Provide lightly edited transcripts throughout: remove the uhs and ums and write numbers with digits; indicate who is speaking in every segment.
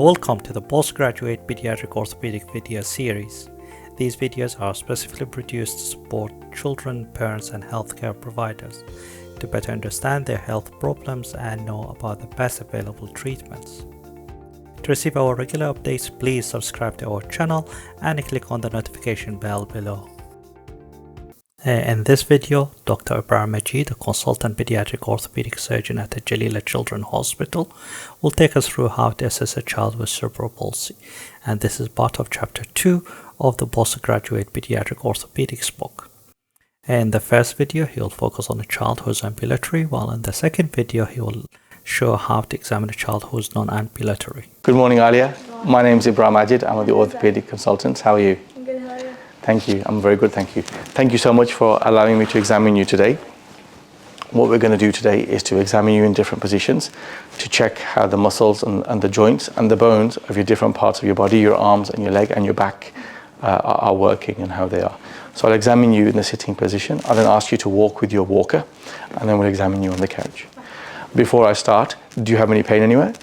Speaker 1: Welcome to the Postgraduate Pediatric Orthopedic video series. These videos are specifically produced to support children, parents and healthcare providers to better understand their health problems and know about the best available treatments. To receive our regular updates, please subscribe to our channel and click on the notification bell below. In this video, Dr. Ibrar Majid, a consultant pediatric orthopedic surgeon at the Jalila Children's Hospital, will take us through how to assess a child with cerebral palsy. And this is part of chapter 2 of the Postgraduate Pediatric Orthopedics book. In the first video, he will focus on a child who is ambulatory, while in the second video, he will show how to examine a child who is non-ambulatory.
Speaker 2: Good morning, Alia. My name is Ibrar Majid. I'm the orthopedic consultant. How are you?
Speaker 3: Good, how are you?
Speaker 2: Thank you. I'm very good, thank you. Thank you so much for allowing me to examine you today. What we're going to do today is to examine you in different positions to check how the muscles and the joints and the bones of your different parts of your body, your arms and your leg and your back are working and how they are. So I'll examine you in the sitting position. I'll then ask you to walk with your walker and then we'll examine you on the couch. Before I start, do you have any pain anywhere?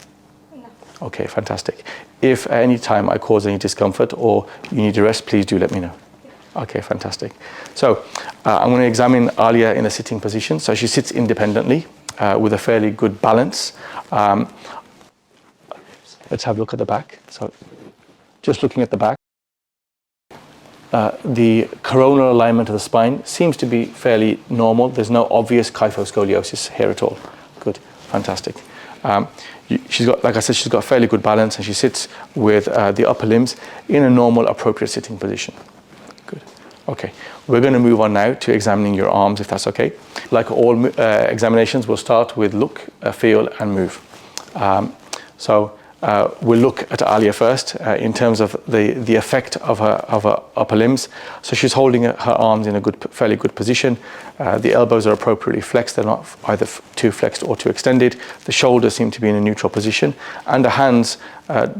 Speaker 3: No.
Speaker 2: Okay, fantastic. If at any time I cause any discomfort or you need a rest, please do let me know. Okay, fantastic. So I'm going to examine Alia in a sitting position. So she sits independently with a fairly good balance. Let's have a look at the back. So just looking at the back. The coronal alignment of the spine seems to be fairly normal. There's no obvious kyphoscoliosis here at all. Good, fantastic. She's got, like I said, she's got fairly good balance and she sits with the upper limbs in a normal, appropriate sitting position. Good. Okay, we're going to move on now to examining your arms, if that's okay. Like all examinations, we'll start with look, feel and move. We'll look at Alia first in terms of the effect of her upper limbs. So she's holding her arms in a fairly good position. The elbows are appropriately flexed. They're not either too flexed or too extended. The shoulders seem to be in a neutral position and the hands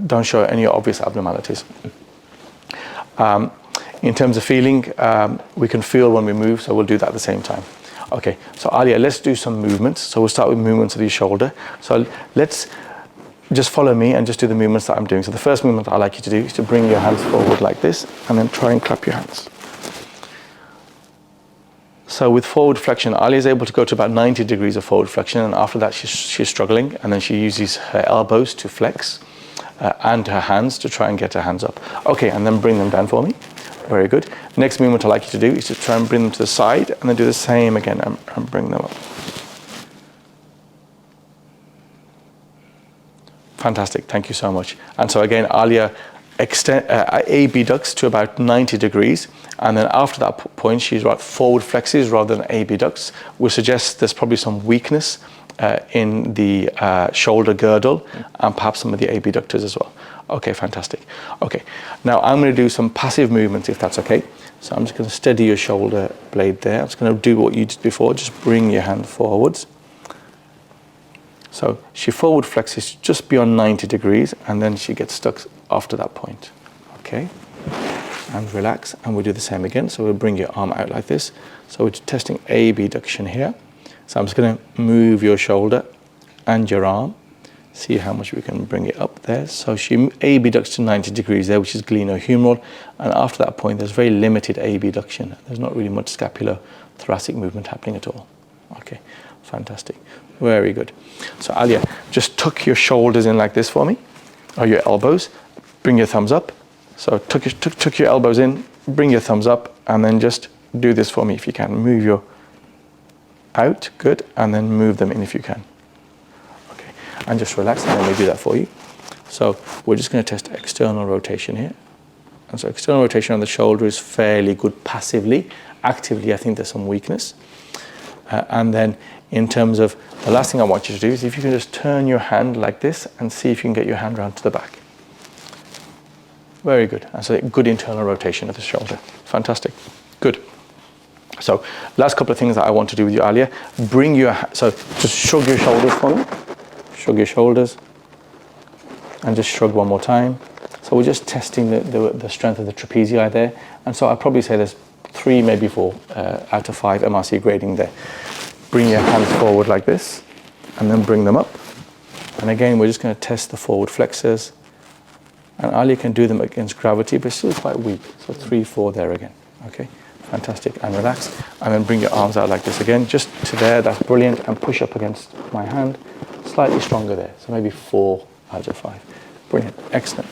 Speaker 2: don't show any obvious abnormalities. In terms of feeling, we can feel when we move, so we'll do that at the same time. Okay, so Alia, let's do some movements. So we'll start with movements of your shoulder. So let's just follow me and just do the movements that I'm doing. So the first movement I'd like you to do is to bring your hands forward like this and then try and clap your hands. So with forward flexion, Alia is able to go to about 90 degrees of forward flexion, and after that she's struggling, and then she uses her elbows to flex and her hands to try and get her hands up. Okay, and then bring them down for me. Very good. Next movement I'd like you to do is to try and bring them to the side and then do the same again and bring them up. Fantastic, thank you so much. And so again, Alia abducts to about 90 degrees, and then after that point she's forward flexes rather than abducts, which suggests there's probably some weakness in the shoulder girdle and perhaps some of the abductors as well. Okay, fantastic. Okay, now I'm going to do some passive movements if that's okay. So I'm just going to steady your shoulder blade there. I'm just going to do what you did before, just bring your hand forwards. So she forward flexes just beyond 90 degrees and then she gets stuck after that point. Okay, and relax, and we'll do the same again. So we'll bring your arm out like this. So we're testing abduction here. So I'm just going to move your shoulder and your arm. See how much we can bring it up there. So she abducts to 90 degrees there, which is glenohumeral. And after that point, there's very limited abduction. There's not really much scapulo-thoracic movement happening at all. Okay, fantastic. Very good. So Alia, just tuck your shoulders in like this for me, or your elbows. Bring your thumbs up. So tuck your elbows in, bring your thumbs up, and then just do this for me if you can. Move your out, good, and then move them in if you can. Okay, and just relax, and then we do that for you. So we're just going to test external rotation here. And so external rotation on the shoulder is fairly good passively. Actively, I think there's some weakness. And then in terms of the last thing I want you to do is if you can just turn your hand like this and see if you can get your hand around to the back. Very good. And so good internal rotation of the shoulder. Fantastic. Good. So last couple of things that I want to do with you, Alia. So just shrug your shoulders for me. Shrug your shoulders. And just shrug one more time. So we're just testing the strength of the trapezii there. And so I'd probably say there's 3, maybe 4 out of 5 MRC grading there. Bring your hands forward like this and then bring them up. And again, we're just going to test the forward flexors And Alia can do them against gravity, but still quite weak. So 3, 4 there again. Okay, fantastic. And relax. And then bring your arms out like this again, just to there. That's brilliant. And push up against my hand. Slightly stronger there. So maybe 4 out of 5. Brilliant. Excellent.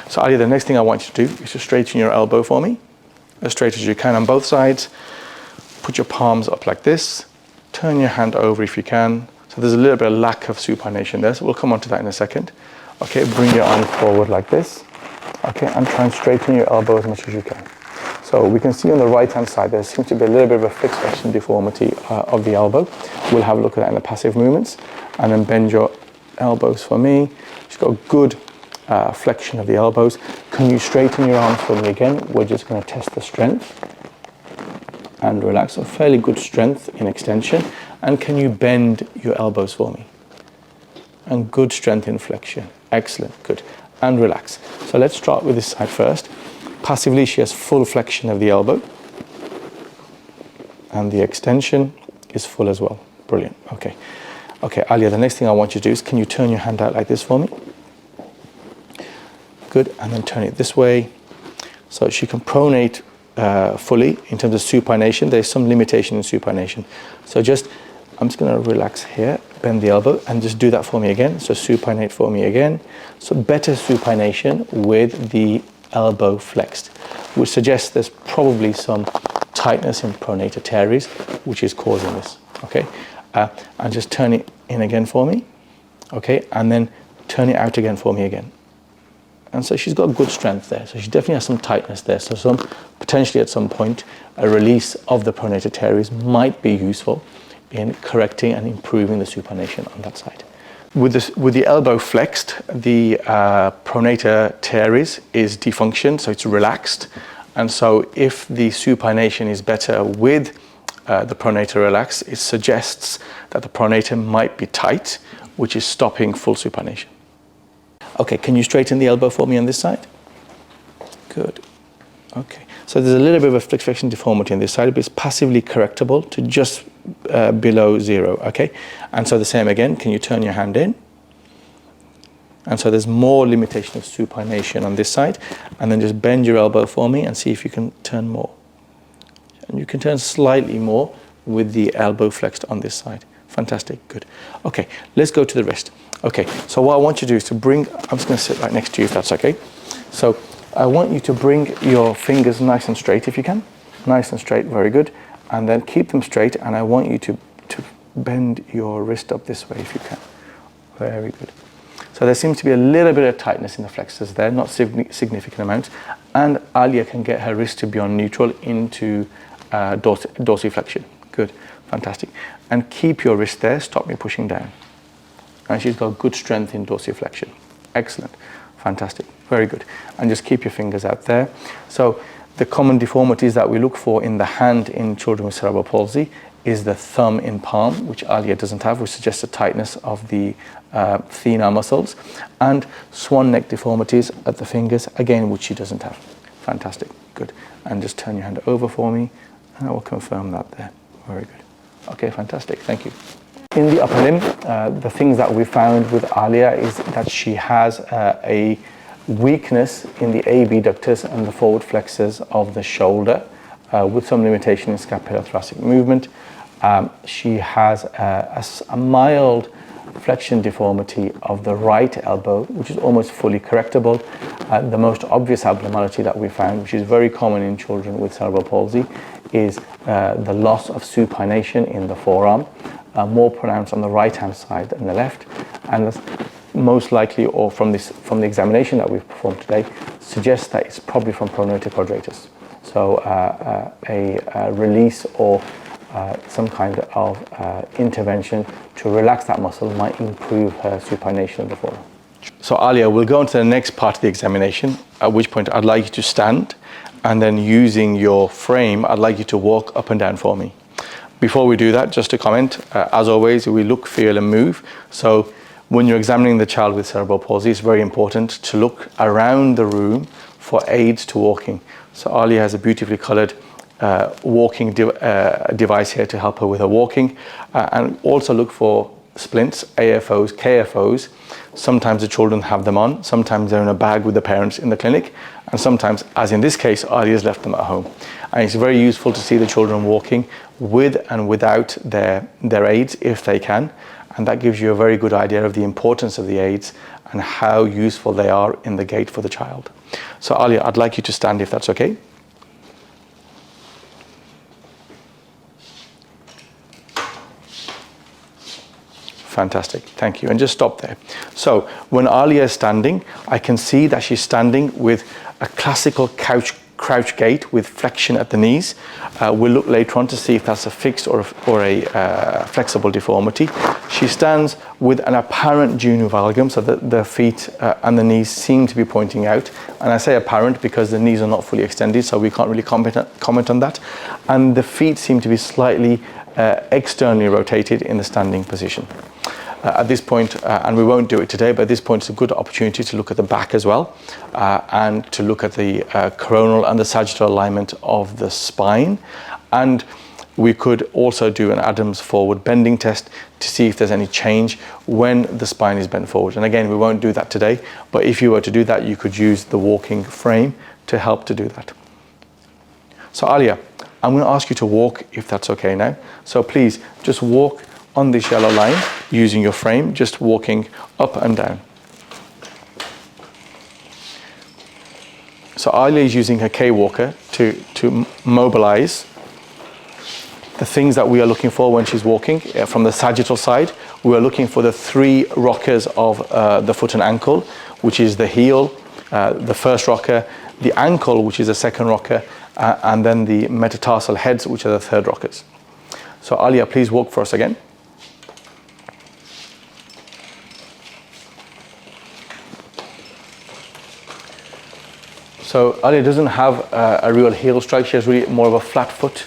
Speaker 2: So Alia, the next thing I want you to do is to straighten your elbow for me, as straight as you can on both sides. Put your palms up like this. Turn your hand over if you can. So there's a little bit of lack of supination there, so we'll come on to that in a second. Okay, bring your arms forward like this. Okay, and try and straighten your elbow as much as you can. So we can see on the right-hand side, there seems to be a little bit of a fixed flexion deformity of the elbow. We'll have a look at that in the passive movements. And then bend your elbows for me. She's got a good flexion of the elbows. Can you straighten your arms for me again? We're just going to test the strength. And relax. So fairly good strength in extension. And can you bend your elbows for me? And good strength in flexion. Excellent, good. And relax. So let's start with this side first. Passively, she has full flexion of the elbow. And the extension is full as well. Brilliant, okay. Okay, Alia, the next thing I want you to do is, can you turn your hand out like this for me? Good, and then turn it this way. So she can pronate fully in terms of supination. There's some limitation in supination. So I'm just going to relax here, bend the elbow, and just do that for me again. So supinate for me again. So better supination with the elbow flexed, which suggests there's probably some tightness in pronator teres, which is causing this. Okay, and just turn it in again for me. Okay, and then turn it out again for me again. And so she's got good strength there. So she definitely has some tightness there. So potentially at some point, a release of the pronator teres might be useful in correcting and improving the supination on that side. With the elbow flexed, the pronator teres is defunctioned, so it's relaxed. And so if the supination is better with the pronator relaxed, it suggests that the pronator might be tight, which is stopping full supination. Okay, can you straighten the elbow for me on this side? Good. Okay, so there's a little bit of a flexion deformity on this side, but it's passively correctable to just below 0, okay? And so the same again, can you turn your hand in? And so there's more limitation of supination on this side. And then just bend your elbow for me and see if you can turn more. And you can turn slightly more with the elbow flexed on this side. Fantastic, good. Okay, let's go to the wrist. Okay, so what I want you to do is to bring, I'm just going to sit right next to you if that's okay. So I want you to bring your fingers nice and straight if you can. Nice and straight, very good. And then keep them straight, and I want you to bend your wrist up this way if you can. Very good. So there seems to be a little bit of tightness in the flexors there, not significant amounts. And Alia can get her wrist to be on neutral into dorsiflexion. Good, fantastic. And keep your wrist there, stop me pushing down. And she's got good strength in dorsiflexion. Excellent, fantastic, very good. And just keep your fingers out there. So the common deformities that we look for in the hand in children with cerebral palsy is the thumb in palm, which Alia doesn't have, which suggests a tightness of the thenar muscles, and swan neck deformities at the fingers, again, which she doesn't have. Fantastic, good. And just turn your hand over for me, and I will confirm that there. Very good. Okay, fantastic, thank you. In the upper limb, the things that we found with Alia is that she has a weakness in the abductors and the forward flexors of the shoulder, with some limitation in scapulothoracic movement. She has a mild flexion deformity of the right elbow, which is almost fully correctable. The most obvious abnormality that we found, which is very common in children with cerebral palsy, is the loss of supination in the forearm, more pronounced on the right-hand side than the left, and most likely, or from the examination that we've performed today, suggests that it's probably from pronator quadratus. So a release or some kind of intervention to relax that muscle might improve her supination of the forearm. So Alia, we'll go on to the next part of the examination, at which point I'd like you to stand, and then using your frame, I'd like you to walk up and down for me. Before we do that, just to comment, as always, we look, feel and move. So when you're examining the child with cerebral palsy, it's very important to look around the room for aids to walking. So Alia has a beautifully coloured walking device here to help her with her walking, and also look for splints, AFOs, KFOs. Sometimes the children have them on, sometimes they're in a bag with the parents in the clinic, and sometimes, as in this case, Alia's left them at home. And it's very useful to see the children walking with and without their aids if they can, and that gives you a very good idea of the importance of the aids and how useful they are in the gait for the child. So Alia, I'd like you to stand if that's okay. Fantastic, thank you. And just stop there. So when Alia is standing, I can see that she's standing with a classical crouch gait with flexion at the knees. We'll look later on to see if that's a fixed or a flexible deformity. She stands with an apparent junior valgum, so that the feet and the knees seem to be pointing out. And I say apparent because the knees are not fully extended, so we can't really comment on that. And the feet seem to be slightly externally rotated in the standing position. At this point, and we won't do it today, but at this point it's a good opportunity to look at the back as well, and to look at the coronal and the sagittal alignment of the spine. And we could also do an Adams forward bending test to see if there's any change when the spine is bent forward. And again, we won't do that today, but if you were to do that, you could use the walking frame to help to do that. So Alia, I'm going to ask you to walk if that's okay now. So please just walk on this yellow line using your frame, just walking up and down. So Alia is using her K-walker to mobilize the things that we are looking for when she's walking. From the sagittal side, we are looking for the 3 rockers of the foot and ankle, which is the heel, the first rocker, the ankle, which is the second rocker, and then the metatarsal heads, which are the 3rd rockers. So Alia, please walk for us again. So Alia doesn't have a real heel strike. She has really more of a flat foot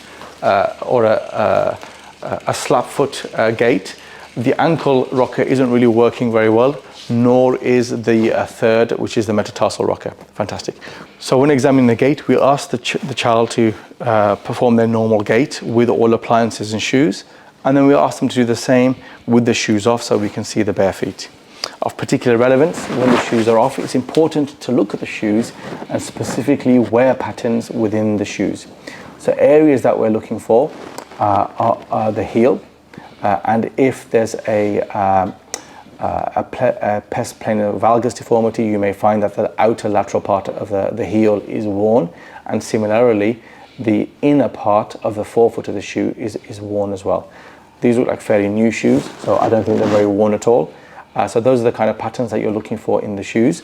Speaker 2: or a slap foot gait. The ankle rocker isn't really working very well, nor is the 3rd, which is the metatarsal rocker. Fantastic. So when examining the gait, we ask the child to perform their normal gait with all appliances and shoes, and then we ask them to do the same with the shoes off so we can see the bare feet. Of particular relevance, when the shoes are off, it's important to look at the shoes and specifically wear patterns within the shoes. So areas that we're looking for are the heel, and if there's a pes plano valgus deformity, you may find that the outer lateral part of the heel is worn, and similarly the inner part of the forefoot of the shoe is worn as well. These look like fairly new shoes, so I don't think they're very worn at all. So those are the kind of patterns that you're looking for in the shoes.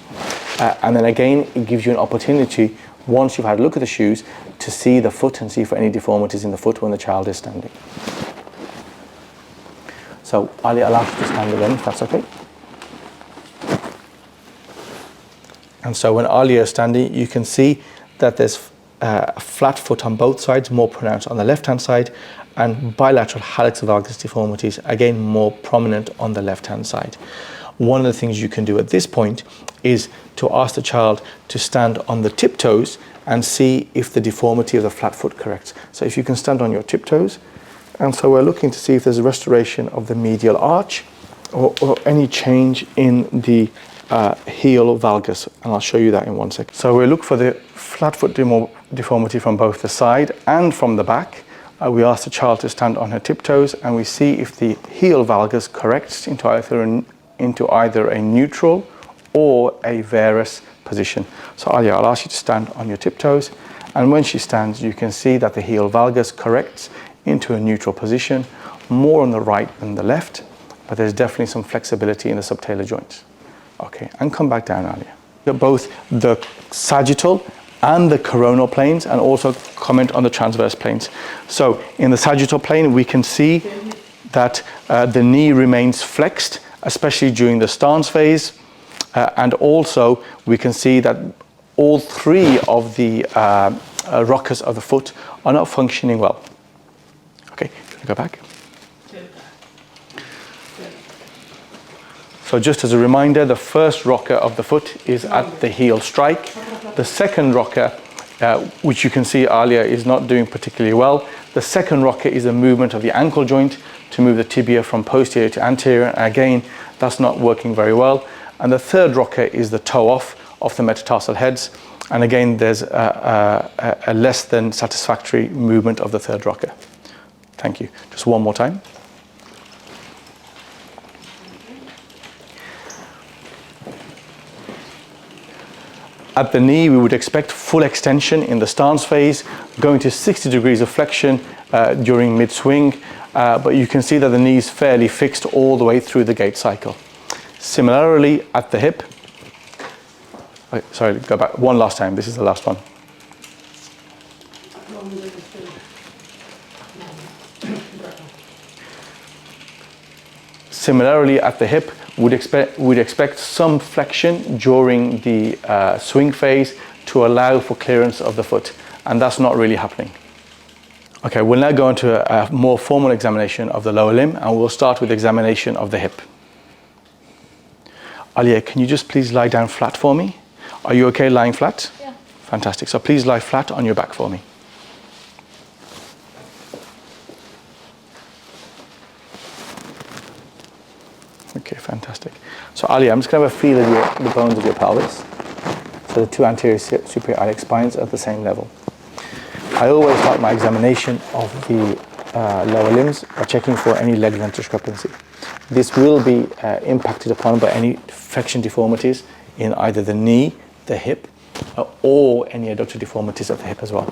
Speaker 2: And then again, it gives you an opportunity, once you've had a look at the shoes, to see the foot and see for any deformities in the foot when the child is standing. So Alia, allow you to stand again, if that's okay. And so when Alia is standing, you can see that there's a flat foot on both sides, more pronounced on the left-hand side, and bilateral hallux valgus deformities, again more prominent on the left-hand side. One of the things you can do at this point is to ask the child to stand on the tiptoes and see if the deformity of the flat foot corrects. So if you can stand on your tiptoes, and so we're looking to see if there's a restoration of the medial arch or any change in the heel valgus, and I'll show you that in 1 second. So we'll look for the flat foot deformity from both the side and from the back. We ask the child to stand on her tiptoes, and we see if the heel valgus corrects into either a neutral or a varus position. So Alia, I'll ask you to stand on your tiptoes, and when she stands, you can see that the heel valgus corrects into a neutral position, more on the right than the left, but there's definitely some flexibility in the subtalar joints. Okay, and come back down, Alia. Both the sagittal and the coronal planes, and also comment on the transverse planes. So in the sagittal plane, we can see that the knee remains flexed, especially during the stance phase, and also we can see that all 3 of the rockers of the foot are not functioning well. Okay, go back. So just as a reminder, the first rocker of the foot is at the heel strike. The second rocker, which you can see Alia is not doing particularly well, The second rocker is the movement of the ankle joint to move the tibia from posterior to anterior. Again, that's not working very well. And the third rocker is the toe off of the metatarsal heads. And again, there's a less than satisfactory movement of the third rocker. Thank you. Just one more time. At the knee, we would expect full extension in the stance phase, going to 60 degrees of flexion during mid-swing, but you can see that the knee is fairly fixed all the way through the gait cycle. Similarly, at the hip, sorry, go back one last time, this is the last one. Similarly, at the hip, we'd expect some flexion during the swing phase to allow for clearance of the foot, and that's not really happening. Okay, we'll now go into a more formal examination of the lower limb, and we'll start with examination of the hip. Alia, can you just please lie down flat for me? Are you okay lying flat?
Speaker 3: Yeah.
Speaker 2: Fantastic. So please lie flat on your back for me. Okay, fantastic. So Ali, I'm just going to have a feel of the bones of your pelvis. So the two anterior superior iliac spines are at the same level. I always start my examination of the lower limbs by checking for any leg length discrepancy. This will be impacted upon by any flexion deformities in either the knee, the hip, or any adductor deformities of the hip as well.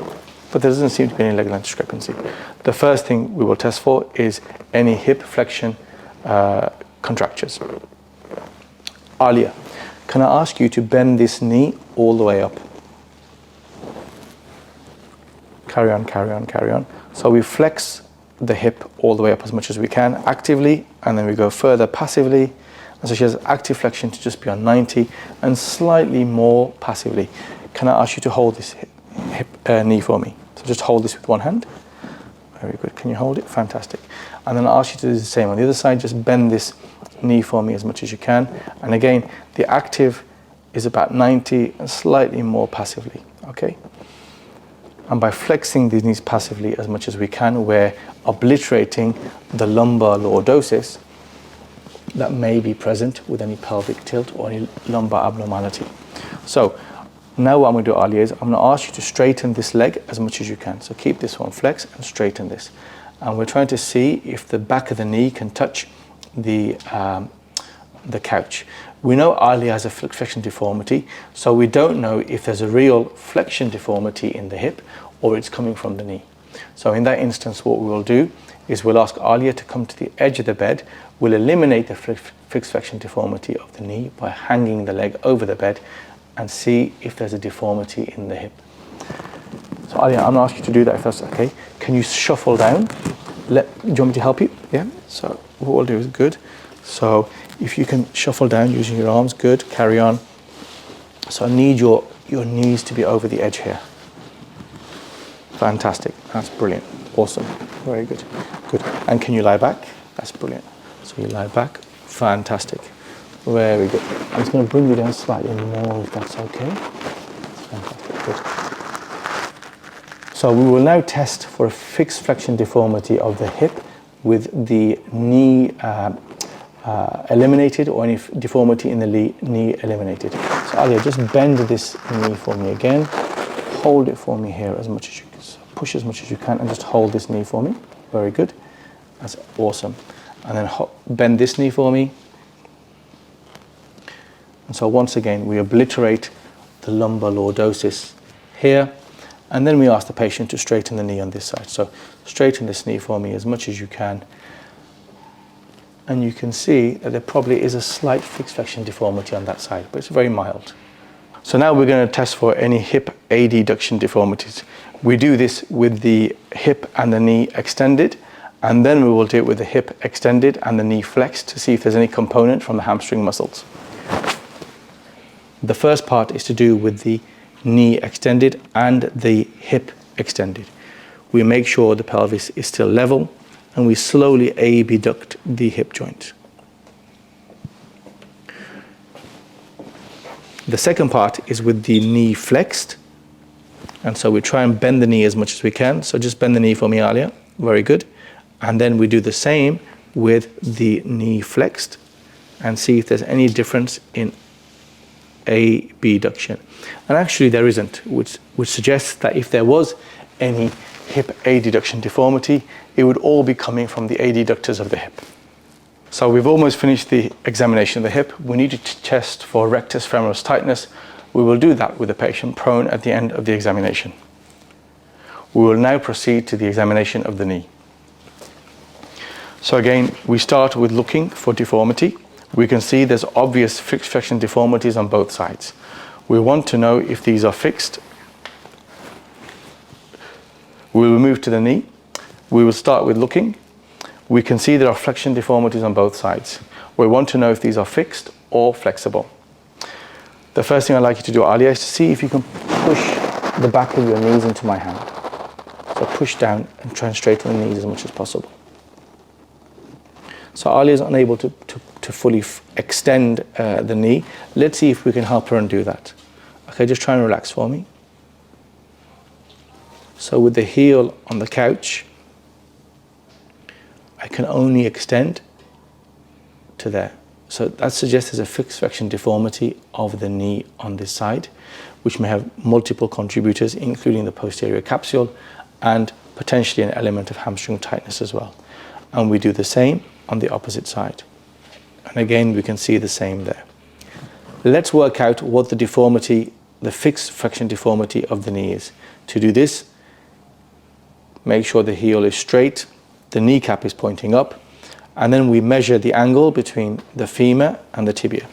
Speaker 2: But there doesn't seem to be any leg length discrepancy. The first thing we will test for is any hip flexion contractures. Alia, can I ask you to bend this knee all the way up? Carry on, carry on, carry on. So we flex the hip all the way up as much as we can actively, and then we go further passively. And so she has active flexion to just be on 90 and slightly more passively. Can I ask you to hold this knee for me? So just hold this with one hand. Very good. Can you hold it? Fantastic. And then I'll ask you to do the same on the other side. Just bend this knee for me as much as you can. And again, the active is about 90 and slightly more passively. Okay? And by flexing these knees passively as much as we can, we're obliterating the lumbar lordosis that may be present with any pelvic tilt or any lumbar abnormality. So now what I'm going to do, Ali, is I'm going to ask you to straighten this leg as much as you can. So keep this one flexed and straighten this. And we're trying to see if the back of the knee can touch the couch. We know Ali has a flexion deformity, so we don't know if there's a real flexion deformity in the hip or it's coming from the knee. So in that instance, what we will do is we'll ask Alia to come to the edge of the bed. We'll eliminate the fixed flexion deformity of the knee by hanging the leg over the bed and see if there's a deformity in the hip. So Alia, I'm going to ask you to do that if that's okay. Can you shuffle down? Do you want me to help you? Yeah? So what we'll do is good. So if you can shuffle down using your arms, good, carry on. So I need your knees to be over the edge here. Fantastic, that's brilliant, awesome, very good, good. And can you lie back? That's brilliant. So you lie back, fantastic, very good. I'm just going to bring you down slightly more if that's okay. Fantastic, good. So we will now test for a fixed flexion deformity of the hip with the knee eliminated or any deformity in the knee eliminated. So Alia, just bend this knee for me again. Hold it for me here as much as you can. Push as much as you can and just hold this knee for me. Very good. That's awesome. And then bend this knee for me. And so once again, we obliterate the lumbar lordosis here. And then we ask the patient to straighten the knee on this side. So straighten this knee for me as much as you can. And you can see that there probably is a slight fixed flexion deformity on that side, but it's very mild. So now we're going to test for any hip adduction deformities. We do this with the hip and the knee extended, and then we will do it with the hip extended and the knee flexed to see if there's any component from the hamstring muscles. The first part is to do with the knee extended and the hip extended. We make sure the pelvis is still level and we slowly abduct the hip joint. The second part is with the knee flexed And so we try and bend the knee as much as we can. So just bend the knee for me, Alia. Very good. And then we do the same with the knee flexed and see if there's any difference in abduction. And actually there isn't, which suggests that if there was any hip adduction deformity, it would all be coming from the adductors of the hip. So we've almost finished the examination of the hip. We need to test for rectus femoris tightness. We will do that with the patient prone at the end of the examination. We will now proceed to the examination of the knee. So again, we start with looking for deformity. We can see there's obvious fixed flexion deformities on both sides. We want to know if these are fixed. We will move to the knee. We will start with looking. We can see there are flexion deformities on both sides. We want to know if these are fixed or flexible. The first thing I'd like you to do, Alia, is to see if you can push the back of your knees into my hand. So push down and try and straighten the knees as much as possible. So Alia is unable to fully extend the knee. Let's see if we can help her and do that. Okay, just try and relax for me. So with the heel on the couch, I can only extend to there. So that suggests there's a fixed flexion deformity of the knee on this side, which may have multiple contributors, including the posterior capsule and potentially an element of hamstring tightness as well. And we do the same on the opposite side. And again, we can see the same there. Let's work out what the deformity, the fixed flexion deformity of the knee is. To do this, make sure the heel is straight, the kneecap is pointing up, and then we measure the angle between the femur and the tibia.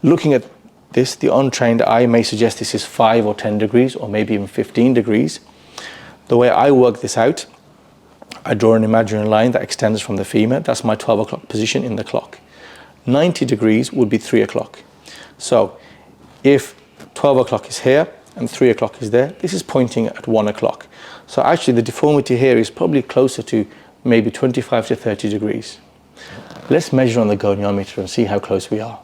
Speaker 2: Looking at this, the untrained eye may suggest this is 5 or 10 degrees, or maybe even 15 degrees. The way I work this out, I draw an imaginary line that extends from the femur. That's my 12 o'clock position in the clock. 90 degrees would be 3 o'clock. So if 12 o'clock is here and 3 o'clock is there, this is pointing at 1 o'clock. So actually the deformity here is probably closer to maybe 25 to 30 degrees. Let's measure on the goniometer and see how close we are.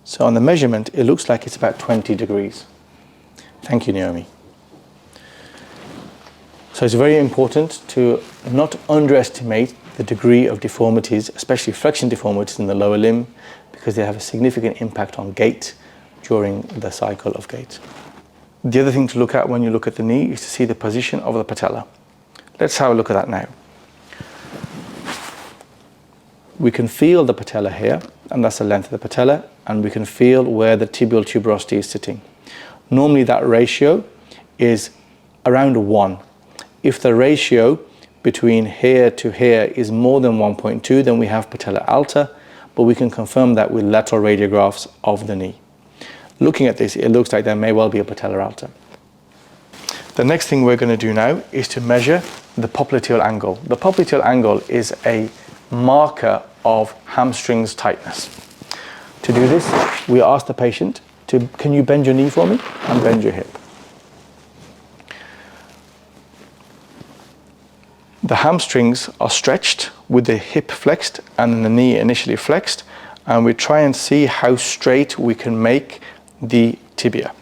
Speaker 2: So on the measurement, it looks like it's about 20 degrees. Thank you, Naomi. So it's very important to not underestimate the degree of deformities, especially flexion deformities in the lower limb, because they have a significant impact on gait during the cycle of gait. The other thing to look at when you look at the knee is to see the position of the patella. Let's have a look at that now. We can feel the patella here, and that's the length of the patella, and we can feel where the tibial tuberosity is sitting. Normally that ratio is around 1. If the ratio between here to here is more than 1.2, then we have patella alta, but we can confirm that with lateral radiographs of the knee. Looking at this, it looks like there may well be a patella alta. The next thing we're going to do now is to measure the popliteal angle. The popliteal angle is a marker of hamstrings tightness. To do this, we ask the patient to, can you bend your knee for me and bend your hip? The hamstrings are stretched with the hip flexed and the knee initially flexed, and we try and see how straight we can make the tibia.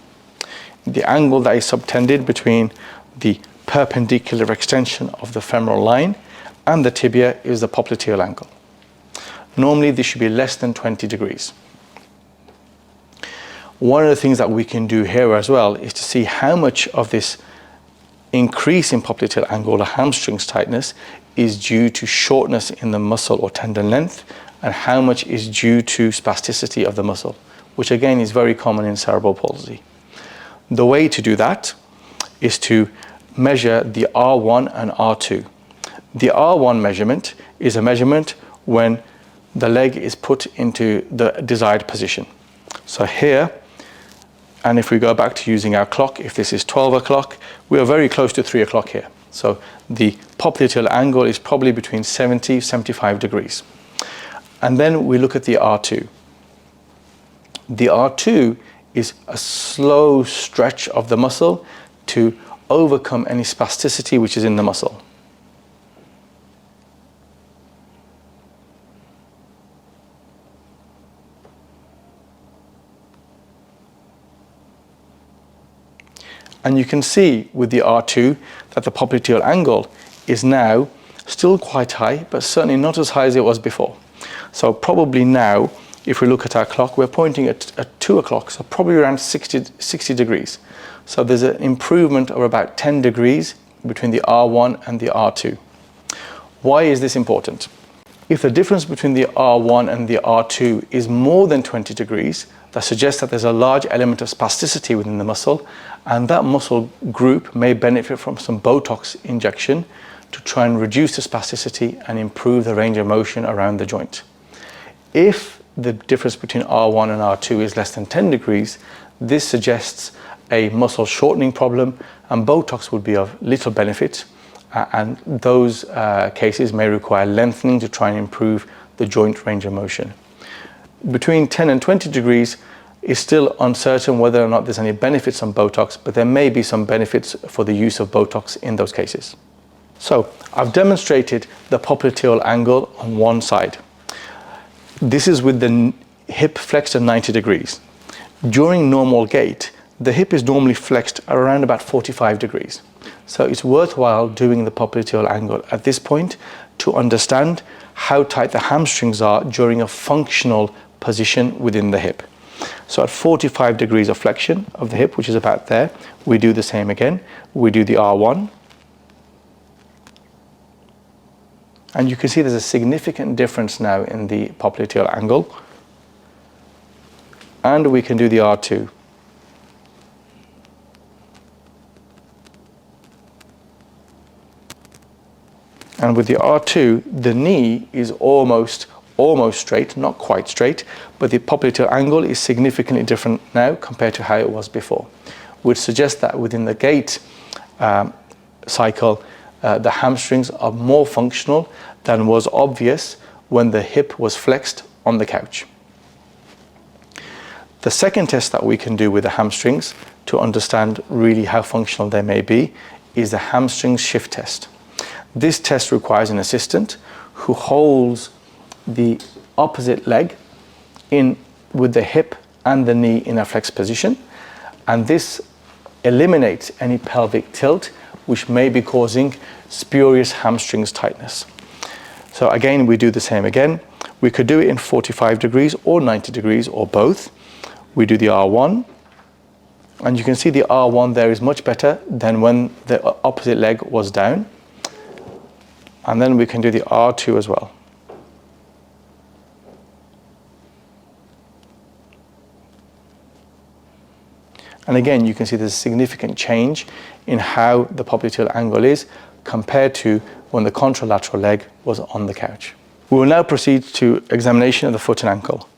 Speaker 2: The angle that is subtended between the perpendicular extension of the femoral line and the tibia is the popliteal angle. Normally this should be less than 20 degrees. One of the things that we can do here as well is to see how much of this increase in popliteal angle or hamstrings tightness is due to shortness in the muscle or tendon length, and how much is due to spasticity of the muscle, which again is very common in cerebral palsy. The way to do that is to measure the R1 and R2. The R1 measurement is a measurement when the leg is put into the desired position. So here, and if we go back to using our clock, if this is 12 o'clock, we are very close to 3 o'clock here. So the popliteal angle is probably between 70 and 75 degrees. And then we look at the R2. The R2 is a slow stretch of the muscle to overcome any spasticity which is in the muscle. And you can see with the R2 that the popliteal angle is now still quite high, but certainly not as high as it was before. So probably now, if we look at our clock, we're pointing at 2 o'clock, so probably around 60 degrees. So there's an improvement of about 10 degrees between the R1 and the R2. Why is this important? If the difference between the R1 and the R2 is more than 20 degrees, that suggests that there's a large element of spasticity within the muscle, and that muscle group may benefit from some Botox injection to try and reduce the spasticity and improve the range of motion around the joint. If the difference between R1 and R2 is less than 10 degrees, this suggests a muscle shortening problem, and Botox would be of little benefit, and those cases may require lengthening to try and improve the joint range of motion. Between 10 and 20 degrees is still uncertain whether or not there's any benefits on Botox, but there may be some benefits for the use of Botox in those cases. So I've demonstrated the popliteal angle on one side. This is with the hip flexed at 90 degrees. During normal gait, the hip is normally flexed around about 45 degrees. So it's worthwhile doing the popliteal angle at this point to understand how tight the hamstrings are during a functional position within the hip. So at 45 degrees of flexion of the hip, which is about there, we do the same again. We do the R1. And you can see there's a significant difference now in the popliteal angle. And we can do the R2. And with the R2, the knee is almost straight, not quite straight, but the popliteal angle is significantly different now compared to how it was before, which suggests that within the gait cycle, the hamstrings are more functional than was obvious when the hip was flexed on the couch. The second test that we can do with the hamstrings to understand really how functional they may be is the hamstring shift test. This test requires an assistant who holds the opposite leg in with the hip and the knee in a flexed position, and this eliminates any pelvic tilt which may be causing spurious hamstrings tightness. So again, we do the same again. We could do it in 45 degrees or 90 degrees or both. We do the R1, and you can see the R1 there is much better than when the opposite leg was down. And then we can do the R2 as well. And again, you can see there's a significant change in how the popliteal angle is compared to when the contralateral leg was on the couch. We will now proceed to examination of the foot and ankle.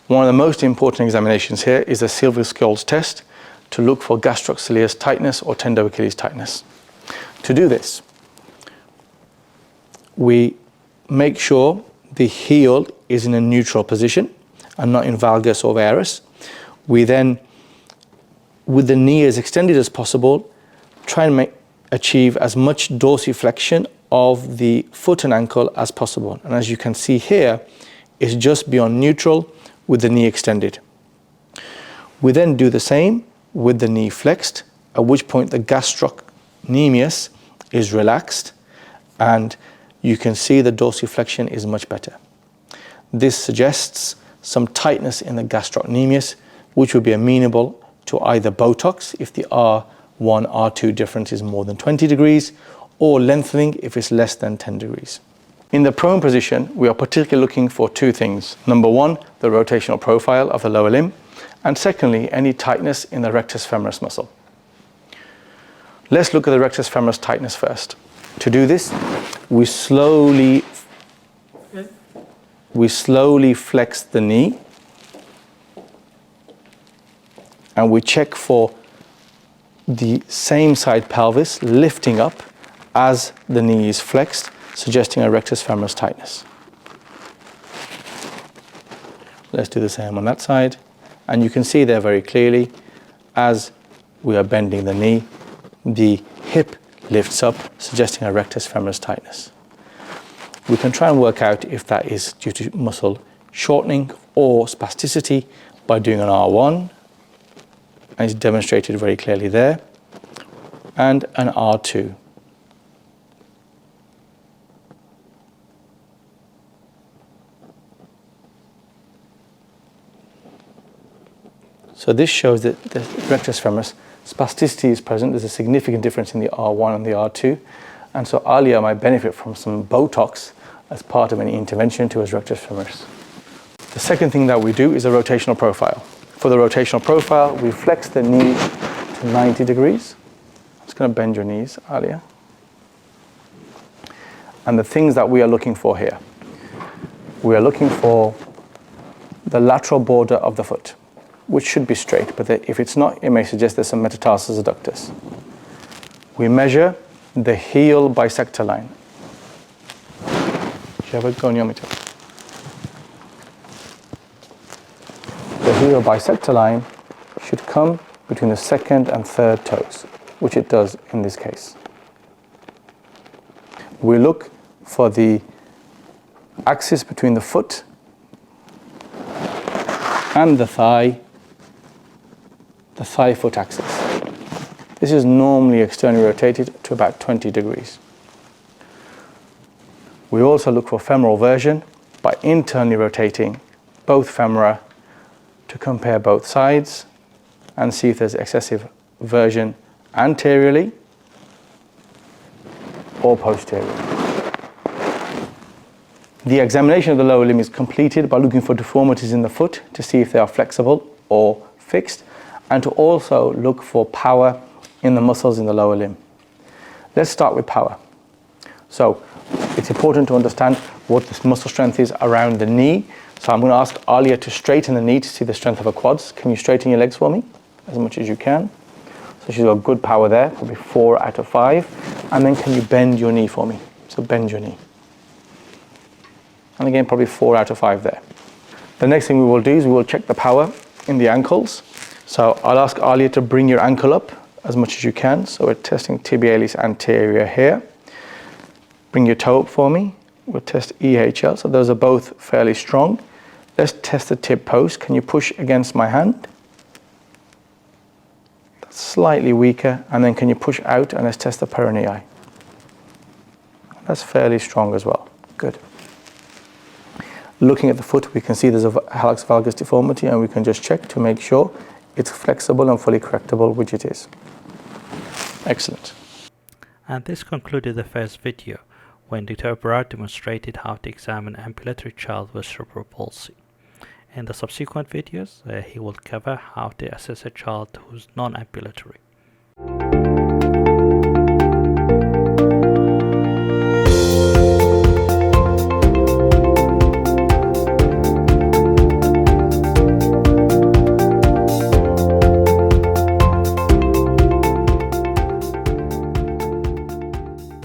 Speaker 2: One of the most important examinations here is the Silver-Skjold's test to look for gastrococceleus tightness or tendo-Achilles tightness. To do this, we make sure the heel is in a neutral position and not in valgus or varus. We then, with the knee as extended as possible, try and achieve as much dorsiflexion of the foot and ankle as possible. And as you can see here, it's just beyond neutral with the knee extended. We then do the same with the knee flexed, at which point the gastrocnemius is relaxed, and you can see the dorsiflexion is much better. This suggests some tightness in the gastrocnemius, which would be amenable to either Botox if the R1, R2 difference is more than 20 degrees, or lengthening if it's less than 10 degrees. In the prone position, we are particularly looking for two things. Number one, the rotational profile of the lower limb, and secondly, any tightness in the rectus femoris muscle. Let's look at the rectus femoris tightness first. To do this, we slowly flex the knee, and we check for the same side pelvis lifting up as the knee is flexed, suggesting a rectus femoris tightness. Let's do the same on that side, and you can see there very clearly as we are bending the knee, the hip lifts up, suggesting a rectus femoris tightness. We can try and work out if that is due to muscle shortening or spasticity by doing an R1, and it's demonstrated very clearly there, and an R2. So this shows that the rectus femoris spasticity is present. There's a significant difference in the R1 and the R2. And so Alia might benefit from some Botox as part of any intervention to his rectus femoris. The second thing that we do is a rotational profile. For the rotational profile, we flex the knee to 90 degrees. I'm just going to bend your knees, Alia. And the things that we are looking for here. We are looking for the lateral border of the foot, which should be straight, but if it's not, it may suggest there's some metatarsus adductus. We measure the heel bisector line. Do you have a goniometer? The heel bisector line should come between the second and third toes, which it does in this case. We look for the axis between the foot and the thigh foot axis. This is normally externally rotated to about 20 degrees. We also look for femoral version by internally rotating both femora to compare both sides and see if there's excessive version anteriorly or posteriorly. The examination of the lower limb is completed by looking for deformities in the foot to see if they are flexible or fixed, and to also look for power in the muscles in the lower limb. Let's start with power. So it's important to understand what this muscle strength is around the knee. So I'm going to ask Alia to straighten the knee to see the strength of her quads. Can you straighten your legs for me as much as you can? So she's got good power there, probably 4 out of 5. And then can you bend your knee for me? So bend your knee. And again, probably 4 out of 5 there. The next thing we will do is we will check the power in the ankles. So I'll ask Alia to bring your ankle up as much as you can. So we're testing tibialis anterior here. Bring your toe up for me. We'll test EHL. So those are both fairly strong. Let's test the tib post. Can you push against my hand? That's slightly weaker. And then can you push out, and let's test the peronei. That's fairly strong as well. Good. Looking at the foot, we can see there's a hallux valgus deformity, and we can just check to make sure it's flexible and fully correctable, which it is. Excellent.
Speaker 1: And this concluded the first video, when Dr. Ibrar demonstrated how to examine ambulatory child with cerebral palsy. In the subsequent videos, he will cover how to assess a child who's non-ambulatory.